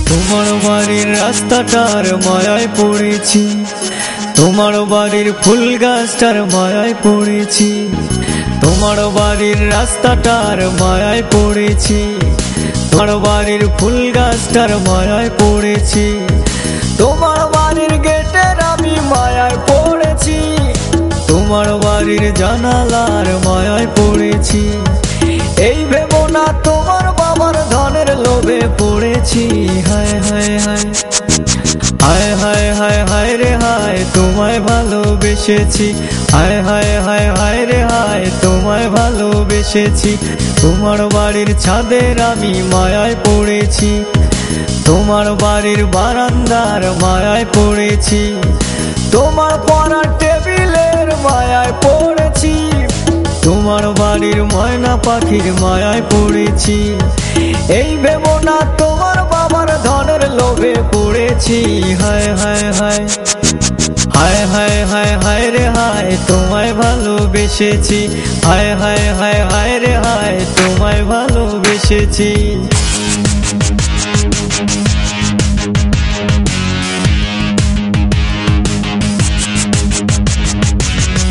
তোমার বাড়ির রাস্তাটার মায়ায় পড়েছি, তোমার বাড়ির ফুল গাছটার মায়ায় পড়েছি, তোমার বাড়ির রাস্তাটার মায়ায় পড়েছি, তোমার বাড়ির ফুল গাছটার মায়ায় পড়েছি, তোমার বাড়ির গেটের আমি মায়ায় পড়েছি, তোমার বাড়ির জানালার মায়ায় পড়েছি। এই ভেবো না তোমার বাবার ধনের লোভে পড়েছি। হায় হায় হায় হায় হায় হায় হায় রে হায়, তোমায় ভালোবেসেছি। হায় হায় হায় হায় রে হায়, তোমায় ভালোবেসেছি। তোমার বাড়ির ছাদের আমি মায়ায় পড়েছি, তোমার বাড়ির বারান্দার মায়ায় পড়েছি, তোমার পড়ার টেবিলের মায়ায় পড়েছি, তোমার বাড়ির ময়না পাখির মায়ায় পড়েছি। এই ভেবো না তোমার বাবার ধনের লোভে পড়েছি। হায় হায় হায় হায় হায় হায় হায় রে হায়, তোমায় ভালোবেসেছি। হায় হায় হায় হায় রে হায়, তোমায় ভালোবেসেছি।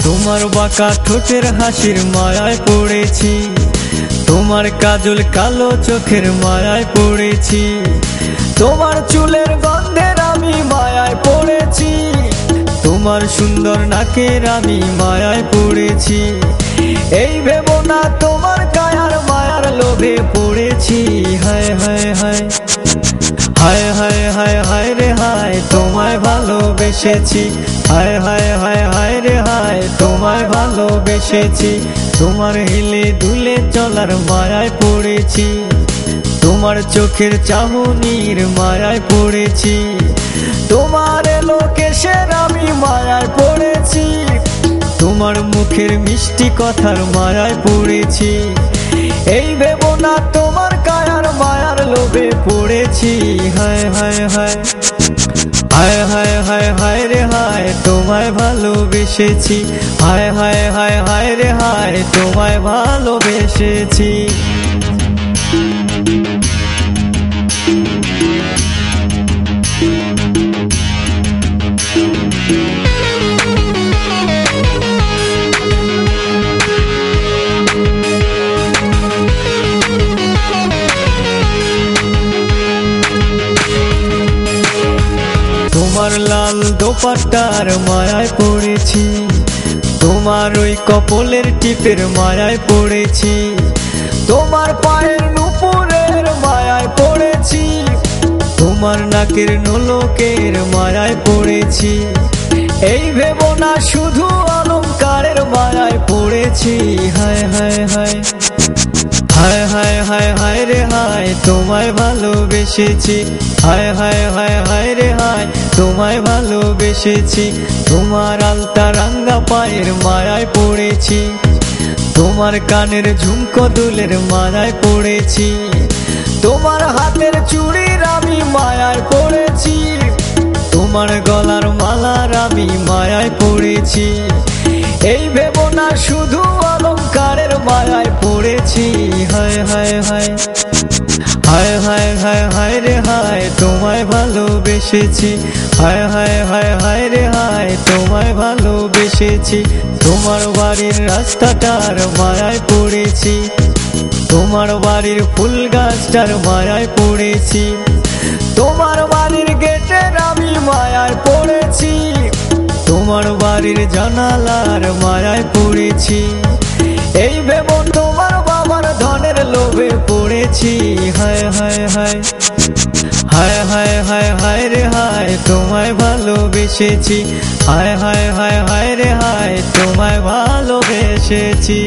তোমার বাঁকা ঠোঁটের হাসির মায়ায় পড়েছি, তোমার কাজল কালো চোখের মায়ায় পড়েছি, তোমার চুলের গন্ধের আমি মায়ায় পড়েছি, তোমার সুন্দর নাকের আমি মায়ায় পড়েছি। এই ভেবো না তোমার কায়ার মায়ার লোভে পড়েছি। হায় হায় হায় হায় হায় হায় হায় রে হায়, তোমায় ভালোবেসেছি। হায় হায় হায় হায় রে হায়, তোমায় ভালোবেসেছি। তোমার হেলে দুলে চলার মায়ায় পড়েছি, তোমার চোখের চাহনির মায়ায় পড়েছি, তোমার লোকেশের আমি মায়ায় পড়েছি, তোমার মুখের মিষ্টি কথার মায়ায় পড়েছি। এই ভেবো না তোমার কায়ার মায়ার লোভে পড়েছি। হায় হায় হায় হায় হায় হায় হায় রে হায়, তোমায় ভালোবেসেছি। হায় হায় হায় হায় রে হায়, তোমায় ভালোবেসেছি। তোমার লাল দোপাট্টার মায়ায় পড়েছি, তোমার ওই কপলের টিপের মায়ায় পড়েছি, তোমার পায়ের নুপুরের মায়ায় পড়েছি, তোমার নাকের নোলকের মায়ায় পড়েছি। এই ভেবো না শুধু অলংকারের মায়ায় পড়েছি। হায় হায় হায় হায় হায় হায় হায় রে হায়, তোমায় ভালোবেসেছি। হায় হায় হায় হায় রে হায়, তোমায় ভালোবেসেছি। তোমার আলতা রাঙ্গা পায়ের মায়ায় পড়েছি, তোমার কানের ঝুমকো দুলের মায়ায় পড়েছি, তোমার হাতের চুড়ির আমি মায়ায় পড়েছি, তোমার গলার মালার আমি মায়ায় পড়েছি। এই ভেবো না শুধু অলংকারের মায়ায় পড়েছি। হায় হায় হায় হায় হায় হায় হায় রে হায়, তোমায় ভালোবেসেছি। হায় হায় হায় হায় রে হায়, তোমায় ভালোবেসেছি। তোমার বাড়ির রাস্তাটার মায়ায় পড়েছি, তোমার বাড়ির ফুল গাছটার মায়ায় পড়েছি, তোমার বাড়ির গেটের আমি মায়ায় পড়েছি, তোমার বাড়ির জানালার মায়ায় পড়েছি। এই ভেবো তোমার বাবার ধনের লোভে পড়েছি। হায় হায় হায় হায় হায় হায় হায় রে হায়, তোমায় ভালোবেসেছি। হায় হায় হায় হায় রে হায়, তোমায় ভালোবেসেছি।